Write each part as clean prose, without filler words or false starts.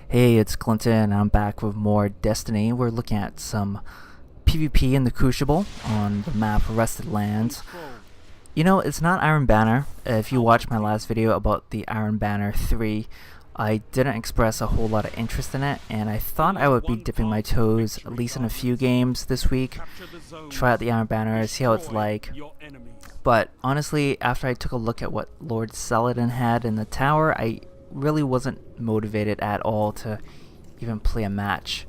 Hey, it's Clinton. I'm back with more Destiny. We're looking at some PvP in the Crucible on the map Rested Lands. You know, it's not Iron Banner. If you watched my last video about the Iron Banner 3, I didn't express a whole lot of interest in it, and I thought I would be dipping my toes at least in a few games this week, try out the Iron Banner, see how it's like. But honestly, after I took a look at what Lord Saladin had in the tower, I really wasn't motivated at all to even play a match.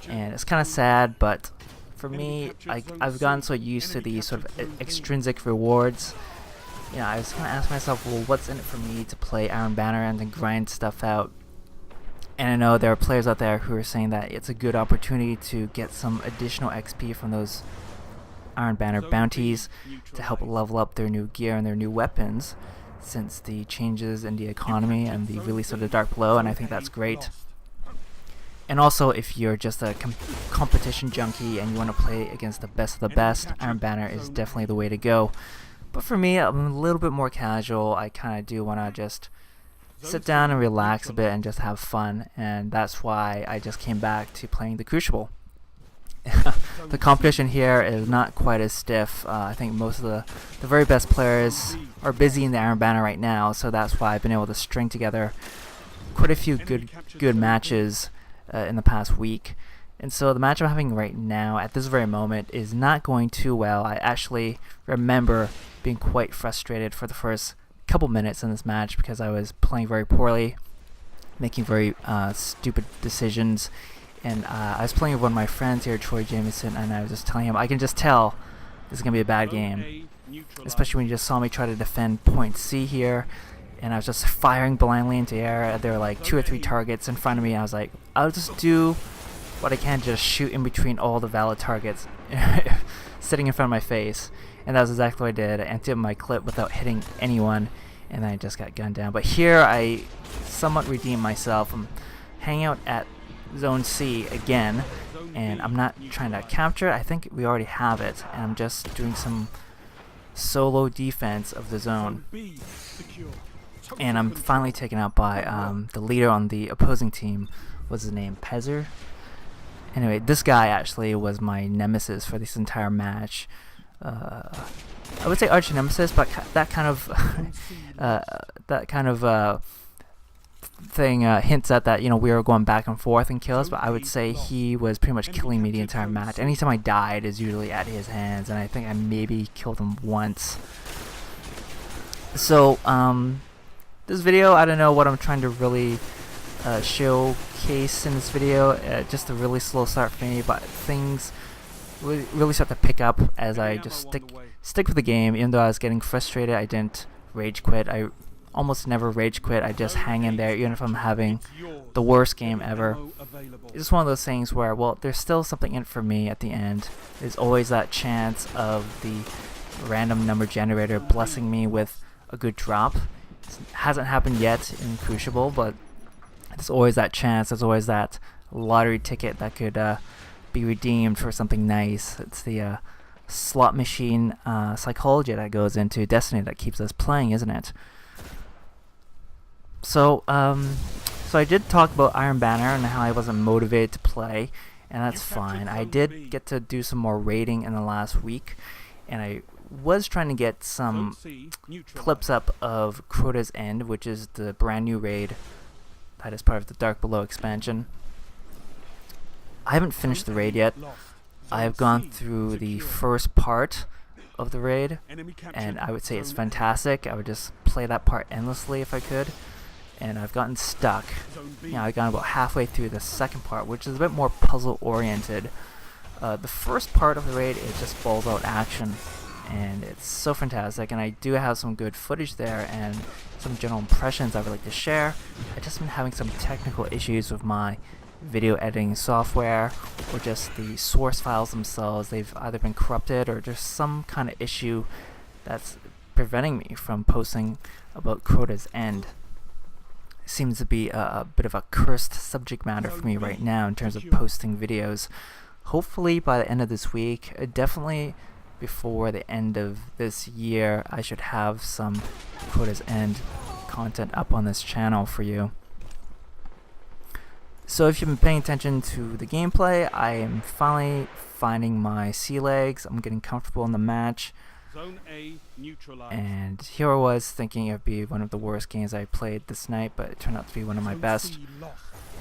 And it's kind of sad, but for me, I've gotten so used to the sort of extrinsic rewards. You know, I was kind of asking myself, well, what's in it for me to play Iron Banner and then grind stuff out? And I know there are players out there who are saying that it's a good opportunity to get some additional XP from those Iron Banner bounties to help level up their new gear and their new weapons since the changes in the economy and the release of the Dark Blow, and I think that's great. And also, if you're just a competition junkie and you want to play against the best of the best, Iron Banner is definitely the way to go. But for me, I'm a little bit more casual. I kind of do want to just sit down and relax a bit and just have fun, and that's why I just came back to playing the Crucible. The competition here is not quite as stiff. I think most of the very best players are busy in the Iron Banner right now, so that's why I've been able to string together quite a few good matches in the past week. And so the match I'm having right now, at this very moment, is not going too well. I actually remember being quite frustrated for the first couple minutes in this match because I was playing very poorly, making very stupid decisions. And I was playing with one of my friends here, Troy Jameson, and I was just telling him, I can just tell this is going to be a bad game. Especially when you just saw me try to defend point C here, and I was just firing blindly into the air. There were like 2 or 3 targets in front of me. I was like, I'll just do what I can, just shoot in between all the valid targets sitting in front of my face. And that was exactly what I did. I emptied my clip without hitting anyone, and I just got gunned down. But here I somewhat redeemed myself. I'm hanging out at Zone C again, and I'm not trying to capture it. I think we already have it, and I'm just doing some solo defense of the zone. And I'm finally taken out by the leader on the opposing team. What's his name? Pezzer? Anyway, this guy actually was my nemesis for this entire match. I would say arch nemesis, but that kind of thing hints at that, you know, we were going back and forth in kills, but I would say he was pretty much killing me the entire match. Anytime I died is usually at his hands, and I think I maybe killed him once. So this video, I don't know what I'm trying to really showcase in this video. Just a really slow start for me, but things really start to pick up as I just stick with the game. Even though I was getting frustrated, I didn't rage quit. I almost never rage quit. I just hang in there even if I'm having the worst game ever. It's just one of those things where, well, there's still something in it for me at the end. There's always that chance of the random number generator blessing me with a good drop. It hasn't happened yet in Crucible, but there's always that chance. There's always that lottery ticket that could be redeemed for something nice. It's the slot machine psychology that goes into Destiny that keeps us playing, isn't it? So I did talk about Iron Banner and how I wasn't motivated to play, and that's fine. I did get to do some more raiding in the last week, and I was trying to get some clips up of Crota's End, which is the brand new raid that is part of the Dark Below expansion. I haven't finished the raid yet. I've gone through the first part of the raid, and I would say it's fantastic. I would just play that part endlessly if I could. And I've gotten stuck. You know, I've gotten about halfway through the second part, which is a bit more puzzle oriented. The first part of the raid is just balls out action, and it's so fantastic. And I do have some good footage there and some general impressions I would like to share. I've just been having some technical issues with my video editing software, or just the source files themselves. They've either been corrupted or just some kind of issue that's preventing me from posting about Crota's End. Seems to be a bit of a cursed subject matter for me right now in terms of posting videos. Hopefully by the end of this week, definitely before the end of this year, I should have some Crota's End content up on this channel for you. So if you've been paying attention to the gameplay, I am finally finding my sea legs. I'm getting comfortable in the match. Zone A neutralized. And here I was thinking it would be one of the worst games I played this night, but it turned out to be one of my best.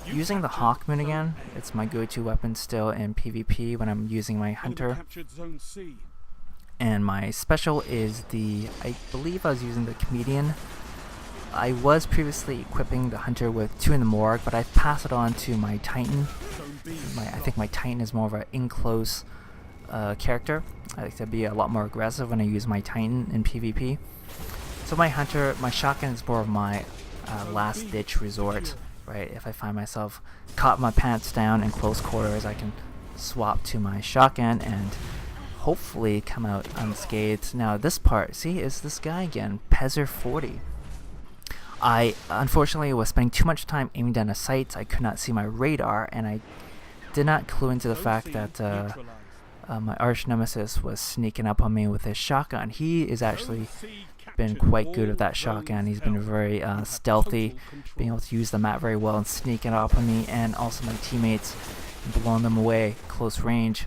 Using the Hawkmoon again, it's my go-to weapon still in PvP when I'm using my hunter. Zone C. And my special is the, I believe I was using the comedian. I was previously equipping the hunter with 2 in the morgue, but I've passed it on to my titan. I think my titan is more of an in-close character. I like to be a lot more aggressive when I use my titan in PvP. So my hunter, my shotgun is more of my last-ditch resort, right? If I find myself caught my pants down in close quarters, I can swap to my shotgun and hopefully come out unscathed. Now this part, see, is this guy again, Pezzer40. I unfortunately was spending too much time aiming down the sights. I could not see my radar, and I did not clue into the fact that my arch nemesis was sneaking up on me with his shotgun. He is actually been quite good with that shotgun. He's been very stealthy, being able to use the map very well and sneaking up on me and also my teammates and blowing them away close range.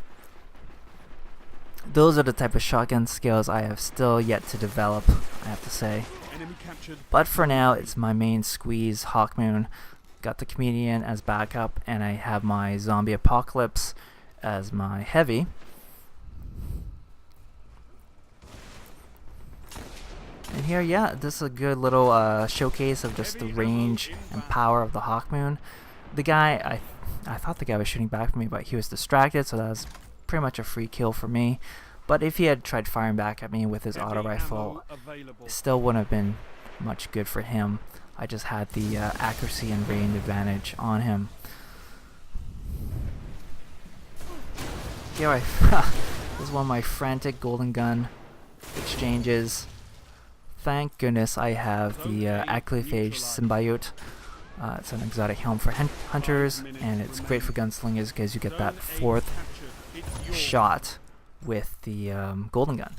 Those are the type of shotgun skills I have still yet to develop, I have to say. But for now, it's my main squeeze, Hawkmoon. Got the comedian as backup, and I have my zombie apocalypse as my heavy. And here, yeah, this is a good little showcase of just the range and power of the Hawkmoon. The guy, I thought the guy was shooting back at me, but he was distracted, so that was pretty much a free kill for me. But if he had tried firing back at me with his auto rifle, it still wouldn't have been much good for him. I just had the accuracy and range advantage on him. Here this is one of my frantic golden gun exchanges. Thank goodness I have the Acryphage Symbiote. It's an exotic helm for hunters, and it's great for gunslingers because you get that 4th shot with the golden gun.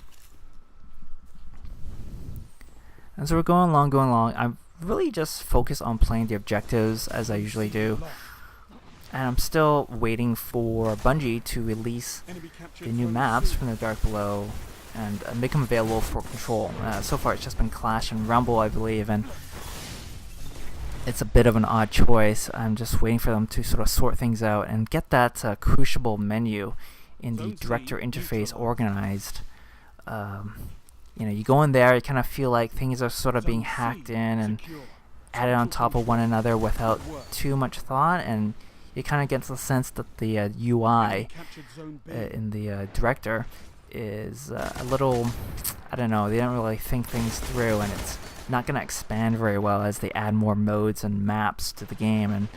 And so we're going along. I'm really just focused on playing the objectives as I usually do. And I'm still waiting for Bungie to release the new maps from the Dark Below and make them available for control. So far it's just been Clash and Rumble, I believe, and it's a bit of an odd choice. I'm just waiting for them to sort of sort things out and get that Crucible menu in the director interface organized. You know, you go in there, you kind of feel like things are sort of being hacked in and added on top of one another without too much thought, and you kind of get the sense that the UI in the director is a little, I don't know, they don't really think things through, and it's not going to expand very well as they add more modes and maps to the game. And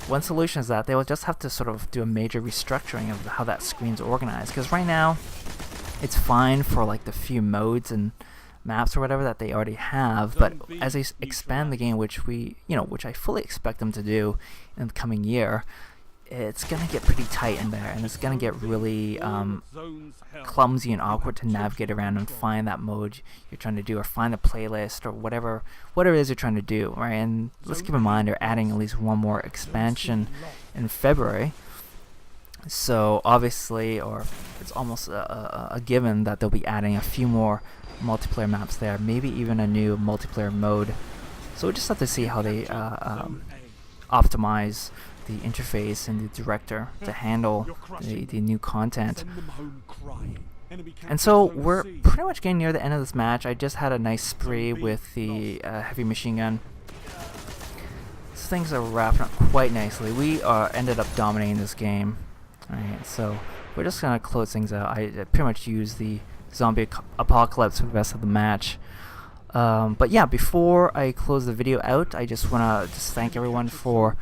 one solution is that they will just have to sort of do a major restructuring of how that screen's organized, because right now it's fine for like the few modes and maps or whatever that they already have, but as they expand the game, which I fully expect them to do in the coming year, it's gonna get pretty tight in there, and it's gonna get really clumsy and awkward to navigate around and find that mode you're trying to do, or find the playlist, or whatever it is you're trying to do, right? And let's keep in mind they're adding at least one more expansion in February, so obviously, or it's almost a given that they'll be adding a few more multiplayer maps there, maybe even a new multiplayer mode. So we just have to see how they optimize the interface and the director to handle the new content. And so we're pretty much getting near the end of this match. I just had a nice spree with the heavy machine gun. So things are wrapping up quite nicely. We ended up dominating this game. Alright, so we're just gonna close things out. I pretty much used the zombie apocalypse for the rest of the match. But yeah, before I close the video out, I just wanna thank everyone for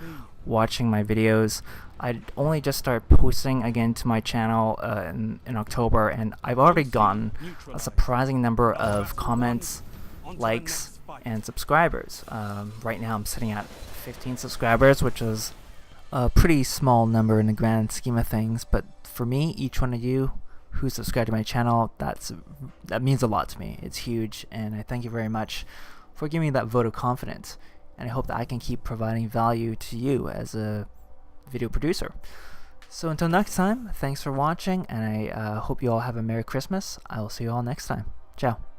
watching my videos. I only just started posting again to my channel in October, and I've already gotten a surprising number of comments, likes, and subscribers. Right now I'm sitting at 15 subscribers, which is a pretty small number in the grand scheme of things, but for me, each one of you who subscribe to my channel, that means a lot to me. It's huge, and I thank you very much for giving me that vote of confidence and I hope that I can keep providing value to you as a video producer. So until next time, thanks for watching, and I hope you all have a Merry Christmas. I will see you all next time. Ciao.